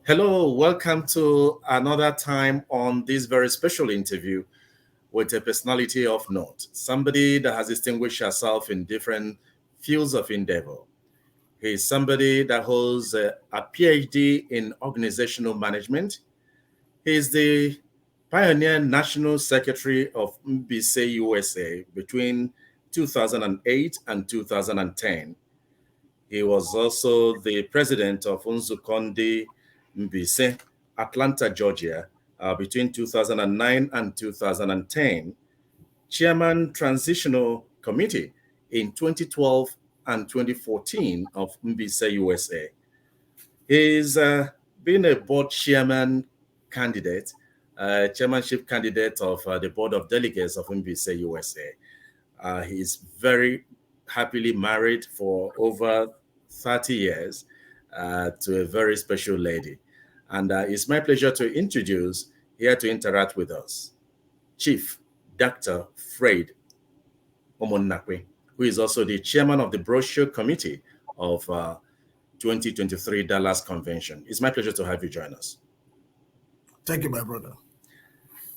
Hello, welcome to another time on this very special interview with a personality of note, somebody that has distinguished herself in different fields of endeavor. He's somebody that holds a PhD in organizational management. He's the pioneer national secretary of MBC USA between 2008 and 2010. He was also the president of Unzukondi Mbise, Atlanta, Georgia, between 2009 and 2010, chairman transitional committee in 2012 and 2014 of Mbise USA. He's been a board chairman candidate, chairmanship candidate of the board of delegates of Mbise USA. He's very happily married for over 30 years to a very special lady. And it's my pleasure to introduce, here to interact with us, Chief Dr. Fred Umunnakwe, who is also the chairman of the brochure committee of 2023 Dallas Convention. It's my pleasure to have you join us. Thank you, my brother.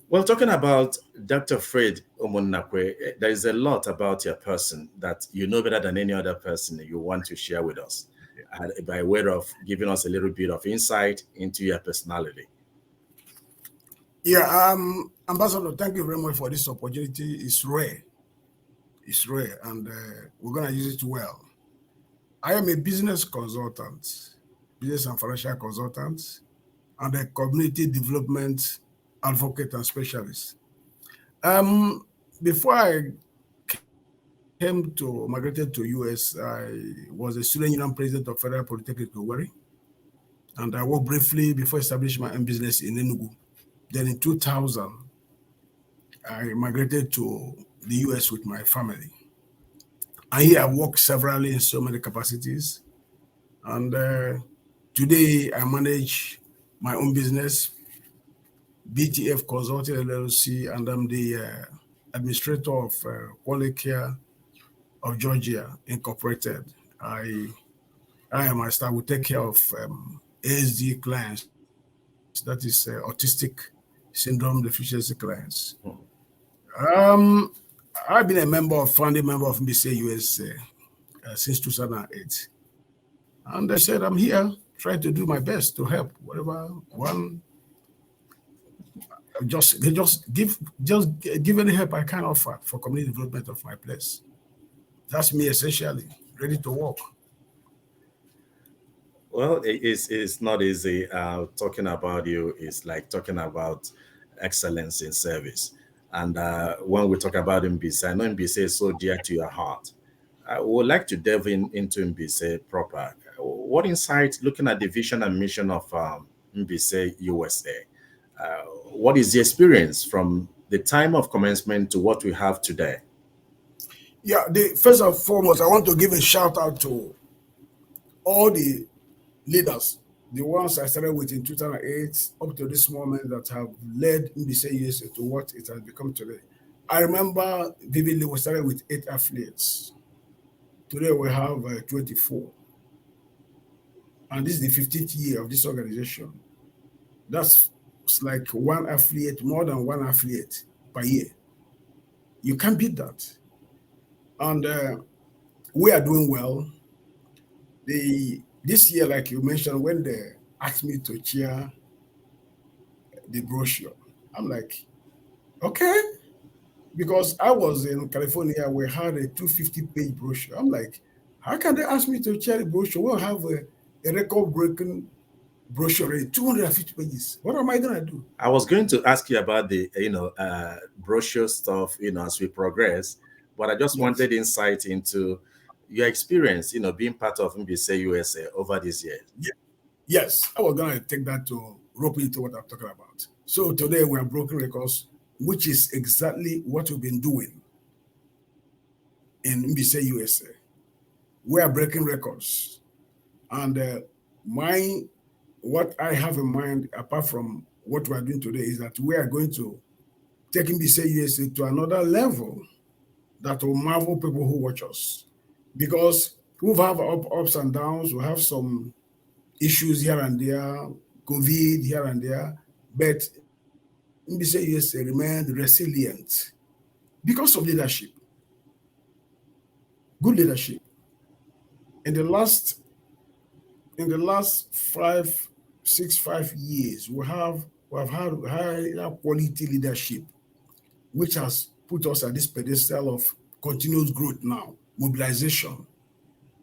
Well, talking about Dr. Fred Umunnakwe, there is a lot about your person that you know better than any other person you want to share with us, by way of giving us a little bit of insight into your personality. Yeah, Ambassador, thank you very much for this opportunity. It's rare. It's rare, and we're going to use it well. I am a business consultant, business and financial consultant, and a community development advocate and specialist. Before I migrated to US, I was a student union president of Federal Polytechnic Owerri, and I worked briefly before establishing my own business in Enugu. Then in 2000, I migrated to the US with my family. And here I worked severally in so many capacities. And today I manage my own business, BTF Consulting LLC, and I'm the administrator of Quality Care of Georgia Incorporated. I and my staff will take care of ASD clients, that is autistic syndrome deficiency clients. I've been a founding member of MBC USA since 2008. And I said, I'm here trying to do my best to help whatever one. Just give any help I can offer for community development of my place. That's me essentially, ready to work. Well, it's not easy. Talking about you is like talking about excellence in service. And when we talk about MBC, I know MBC is so dear to your heart. I would like to delve into MBC proper. What insight, looking at the vision and mission of MBC USA, what is the experience from the time of commencement to what we have today? Yeah, first and foremost, I want to give a shout out to all the leaders, the ones I started with in 2008 up to this moment that have led MBC USA to what it has become today. I remember vividly we started with 8 affiliates. Today we have 24. And this is the 15th year of this organization. That's like one affiliate, more than one affiliate per year. You can't beat that. And we are doing well. This year, like you mentioned, when they asked me to chair the brochure, I'm like, okay. Because I was in California, we had a 250-page brochure. I'm like, how can they ask me to chair the brochure? We'll have a record-breaking brochure, 250 pages. What am I going to do? I was going to ask you about the, brochure stuff, as we progress, but I just wanted insight into your experience, being part of MBC USA over these years. Yeah. Yes, I was going to take that to rope into what I'm talking about. So today we are broken records, which is exactly what we've been doing in MBC USA. We are breaking records. And what I have in mind, apart from what we are doing today, is that we are going to take MBC USA to another level that will marvel people who watch us. Because we'll have ups and downs, we'll have some issues here and there, COVID here and there, but MBC USA remained resilient because of leadership, good leadership. In the last 5 years, we have had higher quality leadership, which has put us at this pedestal of continuous growth now, mobilization.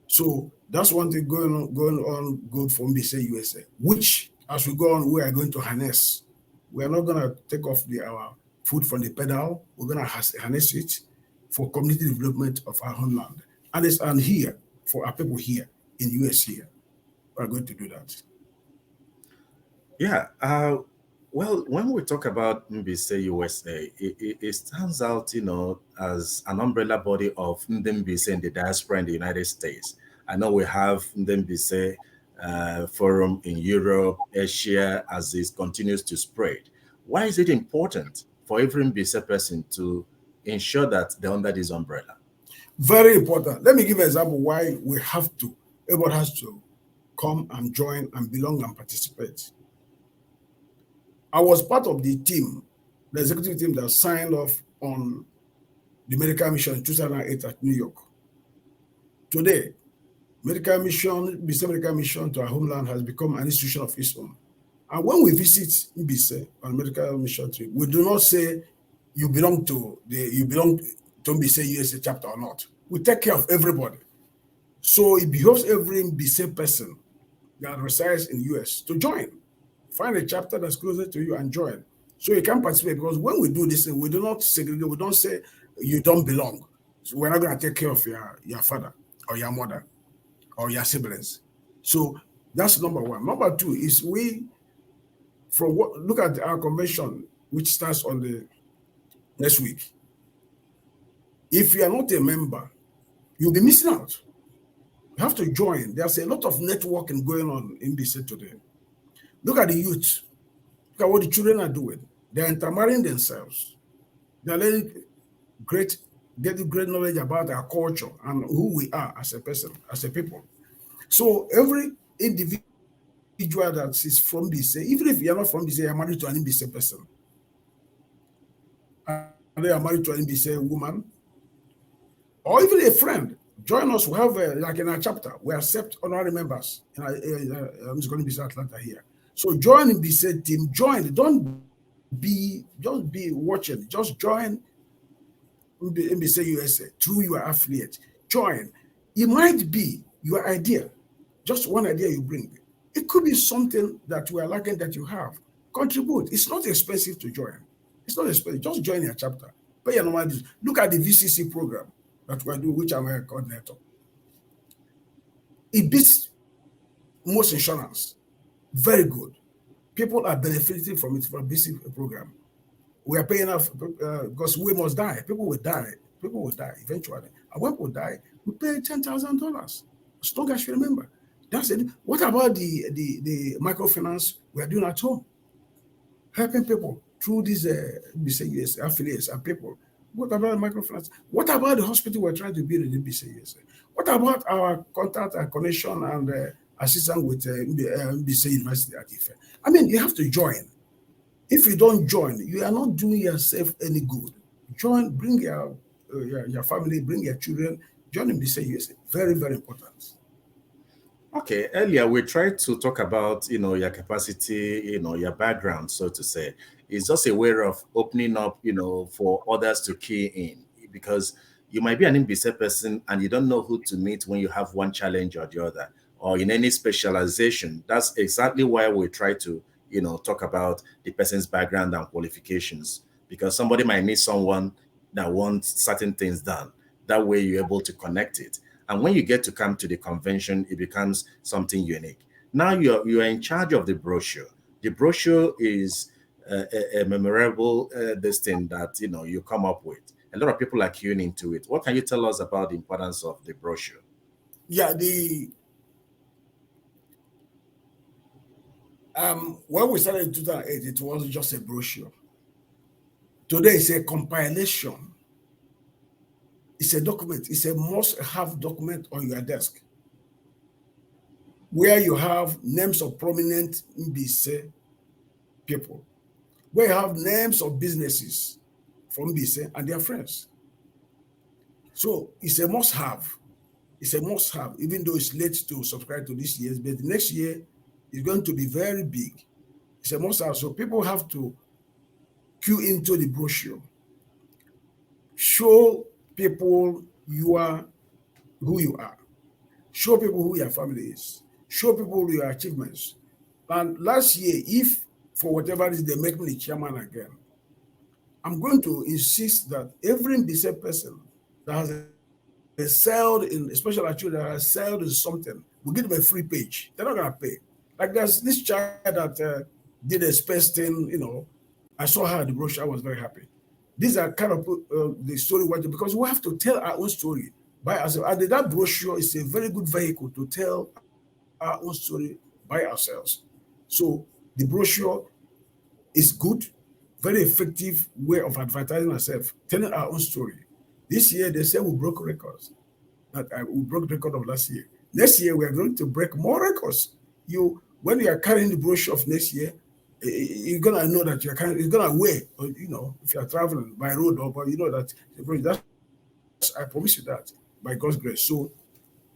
So that's one thing going on good for MBC USA, which as we go on, we are going to harness. We are not going to take off our foot from the pedal. We're going to harness it for community development of our homeland. And here, for our people here in the US here, we're going to do that. Yeah. Well, when we talk about MBC USA, it stands out, as an umbrella body of MBC in the diaspora in the United States. I know we have MBC forum in Europe, Asia, as it continues to spread. Why is it important for every MBC person to ensure that they're under this umbrella? Very important. Let me give an example why everyone has to come and join and belong and participate. I was part of the team, the executive team that signed off on the medical mission in 2008 at New York. Today, MBC medical mission to our homeland has become an institution of its own. And when we visit MBC on medical mission trip, we do not say you belong to MBC USA chapter or not. We take care of everybody. So it behoves every MBC person that resides in the US to join. Find a chapter that's closer to you and join. So you can participate, because when we do this, we do not segregate, we don't say you don't belong. So we're not going to take care of your father or your mother or your siblings. So that's number one. Number two is look at our convention, which starts on the next week. If you are not a member, you'll be missing out. You have to join. There's a lot of networking going on in BC today. Look at the youth. Look at what the children are doing. They're intermarrying themselves. They're getting great knowledge about our culture and who we are as a person, as a people. So every individual that is from BC, even if you're not from BC, you're married to an BC person. And they are married to an BC woman, or even a friend. Join us. We have, like in our chapter, we accept honorary members. I'm just going to be Atlanta here. So join in BC team. Join. Don't be watching. Just join MBC USA through your affiliate. Join. It might be your idea, just one idea you bring. It could be something that we are lacking that you have. Contribute. It's not expensive to join. It's not expensive. Just join your chapter. Pay your normal dues. Look at the VCC program that we are doing, which I'm a coordinator. It beats most insurance. Very good. People are benefiting from it, from this program. We are paying off because we must die. People will die. People will die eventually. And when people die, we pay $10,000. As long as you remember. That's it. What about the microfinance we are doing at home? Helping people through these BCUS affiliates and people. What about microfinance? What about the hospital we're trying to build in the BCUS? What about our contact and connection and assistance with BC University at Ife? I mean, you have to join. If you don't join, you are not doing yourself any good. Join, bring your family, bring your children, join in BC USA. Very, very important. Okay, earlier we tried to talk about, your capacity, your background, so to say. It's just a way of opening up, for others to key in, because you might be an MBC person and you don't know who to meet when you have one challenge or the other, or in any specialization. That's exactly why we try to, talk about the person's background and qualifications, because somebody might need someone that wants certain things done. That way you're able to connect it. And when you get to come to the convention, it becomes something unique. Now you're in charge of the brochure. The brochure is a memorable this thing that you come up with. A lot of people are queuing into it. What can you tell us about the importance of the brochure? Yeah, when we started in 2008, it wasn't just a brochure. Today it's a compilation. It's a document. It's a must-have document on your desk. where you have names of prominent Mbise people, where you have names of businesses from Mbise and their friends. So it's a must-have. It's a must-have, even though it's late to subscribe to this year's, but next year is going to be very big. It's a must-have. So people have to queue into the brochure. Show people you are who you are. Show people who your family is. Show people your achievements. And last year, if for whatever reason they make me the chairman again, I'm going to insist that every Mbise person that has excelled in, especially children that has excelled in something, we give them a free page. They're not going to pay. Like there's this child that did a space thing, you know, I saw her at the brochure, I was very happy. These are kind of the story, because we have to tell our own story by ourselves. And that brochure is a very good vehicle to tell our own story by ourselves. So the brochure is good, very effective way of advertising ourselves, telling our own story. This year, they say we broke records. We broke the record of last year. Next year, we are going to break more records. When you are carrying the brochure of next year, you're gonna know that you're carrying. It's gonna weigh, or, you know, if you are traveling by road, or you know that. I promise you that by God's grace. So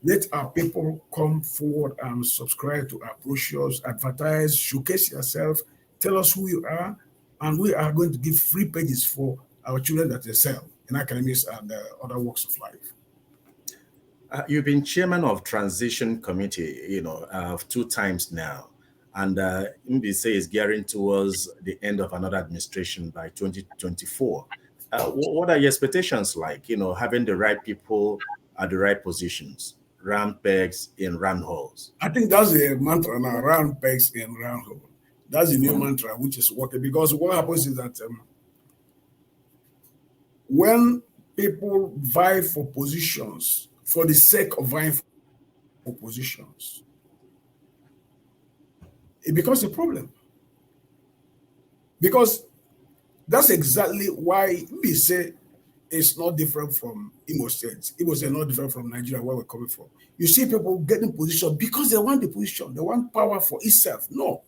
let our people come forward and subscribe to our brochures, advertise, showcase yourself, tell us who you are, and we are going to give free pages for our children that excel in academics and other walks of life. You've been chairman of transition committee, you know, 2 times now, and Mbise is gearing towards the end of another administration by 2024. What are your expectations like? You know, having the right people at the right positions, round pegs in round holes. I think that's the mantra now: round pegs in round holes. That's the new mantra, which is working. Because what happens is that when people vie for positions for the sake of vying for positions, it becomes a problem. Because that's exactly why we say it's not different from Imo State. Imo State is not different from Nigeria, where we're coming from. You see people getting position because they want the position. They want power for itself. No.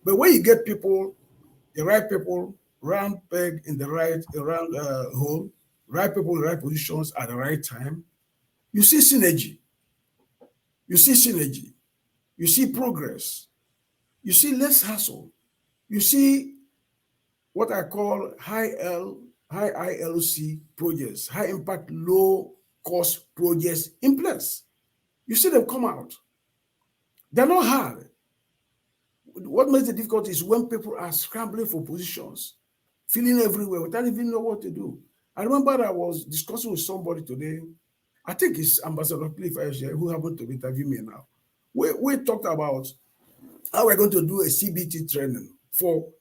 But when you get people, the right people, round peg in the right round hole, right people in the right positions at the right time, you see synergy. You see synergy. You see progress. You see less hassle. You see what I call high ILC projects, high impact, low cost projects in place. You see them come out. They're not hard. What makes it difficult is when people are scrambling for positions, feeling everywhere without even know what to do. I remember I was discussing with somebody today. I think it's Ambassador Cliff who happened to interview me now. We talked about how we're going to do a CBT training for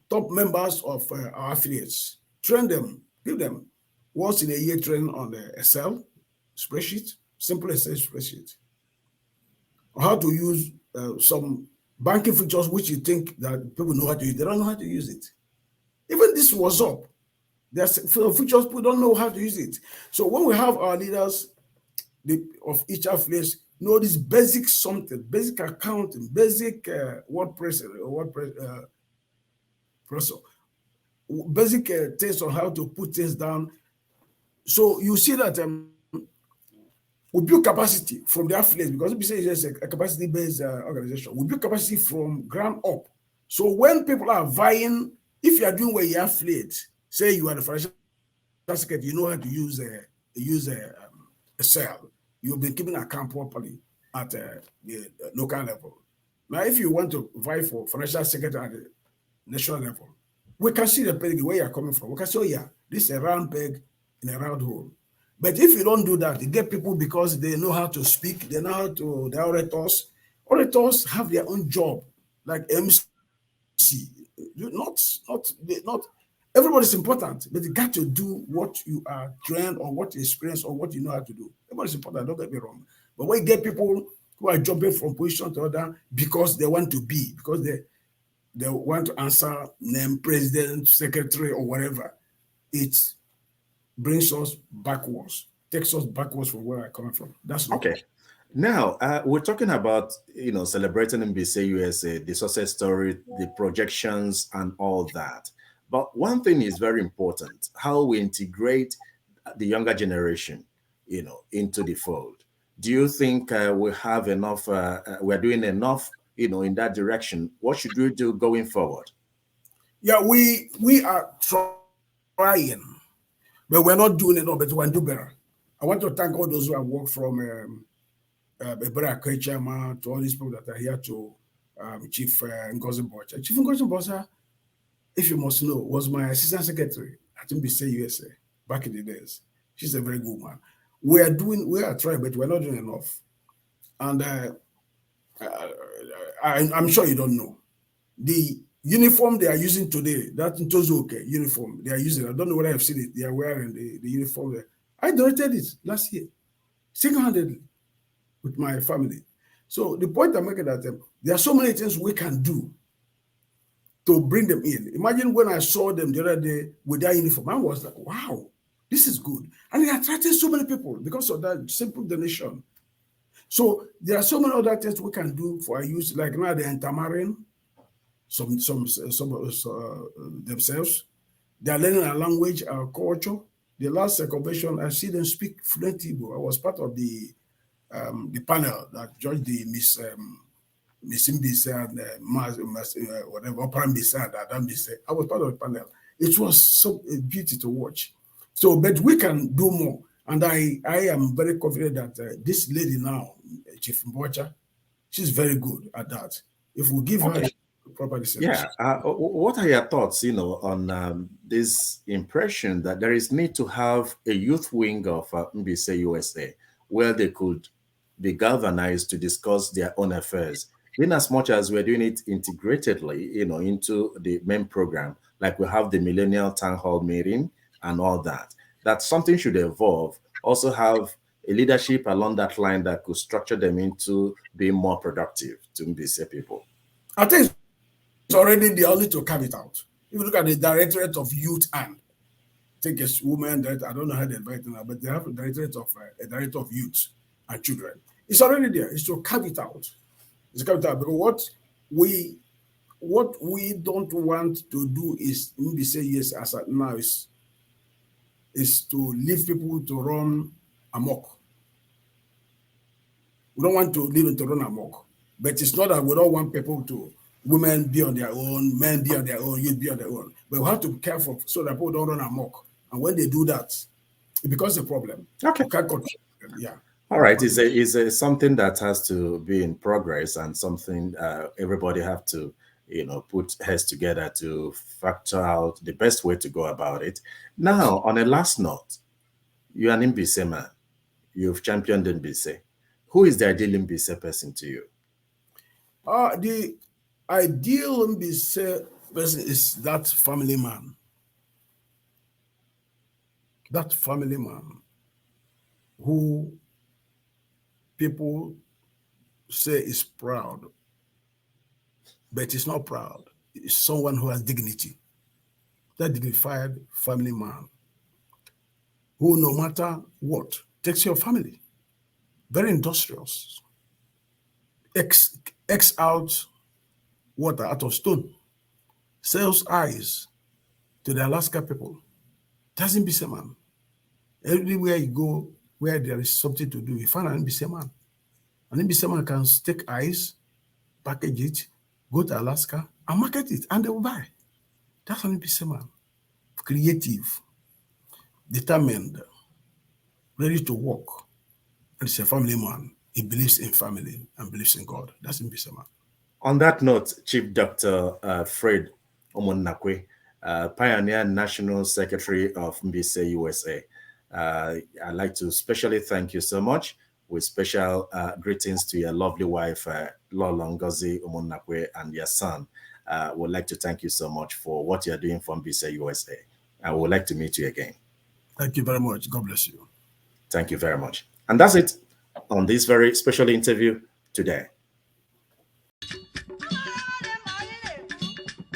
top members of our affiliates. Train them, give them once in a year training on the Excel spreadsheet, simple Excel spreadsheet. How to use some banking features which you think that people know how to use. They don't know how to use it. Even this WhatsApp, there's features people don't know how to use it. So when we have our leaders of each affiliate know this basic something, basic accounting, basic WordPress, basic things on how to put things down. So you see that we build capacity from the affiliates, because we say it's just a capacity-based organization. We build capacity from ground up. So when people are vying, if you are doing where you affiliate, say you are the financial secretary, you know how to use a cell. You've been keeping an account properly at the local level. Now, if you want to vie for financial secretary at the national level, we can see the peg where you're coming from. We can say, oh yeah, this is a round peg in a round hole. But if you don't do that, you get people because they know how to speak, they know how to, the orators. Orators have their own job, like MC. Not everybody's important, but you got to do what you are trained or what you experience or what you know how to do. Everybody's important, don't get me wrong. But when you get people who are jumping from position to other because they want to be, because they want to answer name, president, secretary, or whatever, it brings us backwards, takes us backwards from where I'm coming from. That's okay. Now, we're talking about, celebrating MBC USA, the success story, the projections, and all that. But one thing is very important: how we integrate the younger generation, into the fold. Do you think we have enough? We're doing enough, in that direction? What should we do going forward? Yeah, we are trying, but we're not doing enough, but we can do better. I want to thank all those who have worked from Ebere Akrechama to all these people that are here to Chief Ngozi Bocha. Chief Ngozi Bocha, if you must know, was my assistant secretary at MBC USA back in the days. She's a very good one. We are trying, but we're not doing enough. And I'm sure you don't know. The uniform they are using today, that Ntozuoke uniform they are using, I don't know whether I've seen it, they are wearing the uniform there. I donated it last year, single-handedly, with my family. So the point I'm making that there are so many things we can do to bring them in. Imagine when I saw them the other day with their uniform, I was like, wow, this is good. And it attracted so many people because of that simple donation. So there are so many other things we can do for our youth, like now they're intermarrying some themselves. They are learning our language, our culture. The last convention, I see them speak fluent Igbo. I was part of the panel that judged the Miss Mbisa and whatever, Opera Mbisa and Adam Mbisa. I was part of the panel. It was so a beauty to watch. So, but we can do more. And I am very confident that this lady now, Chief Mbocha, she's very good at that. If we give her proper service. Yeah. What are your thoughts, on this impression that there is need to have a youth wing of MBC USA where they could be galvanized to discuss their own affairs, in as much as we're doing it integratedly, into the main program, like we have the Millennial Town Hall meeting and all that, that something should evolve, also have a leadership along that line that could structure them into being more productive to MBC people. I think it's already the only to carve it out. If you look at the Directorate of Youth and I think it's women that I don't know how they invite them, but they have a Directorate of Youth and Children. It's already there. It's to carve it out. It's to carve it out because what we don't want to do is maybe say yes as at now is to leave people to run amok. We don't want to leave them to run amok. But it's not that we don't want people to women be on their own, men be on their own, youth be on their own. But we have to be careful so that people don't run amok. And when they do that, it becomes a problem. Okay. You can't control them. Yeah. All right. It's something that has to be in progress and something everybody have to, put heads together to factor out the best way to go about it. Now, on a last note, you're an MBC man. You've championed MBC. Who is the ideal MBC person to you? The ideal MBC person is that family man. That family man who people say is proud, but is not proud. It's someone who has dignity. That dignified family man who, no matter what, takes your family. Very industrious. X out water out of stone. Sells eyes to the Alaska people. That's MBC man. Everywhere you go, where there is something to do, you find an MBC man. An MBC man can take eyes, package it, go to Alaska, and market it, and they will buy. That's an MBC man. Creative, determined, ready to work. And it's a family man. He believes in family and believes in God. That's MBC man. On that note, Chief Dr. Fred Umunnakwe, Pioneer National Secretary of MBC USA, I'd like to specially thank you so much, with special greetings to your lovely wife, Lola Ngozi Umunnakwe, and your son. Would like to thank you so much for what you're doing for MBC USA. I would like to meet you again. Thank you very much. God bless you. Thank you very much. And that's it on this very special interview today.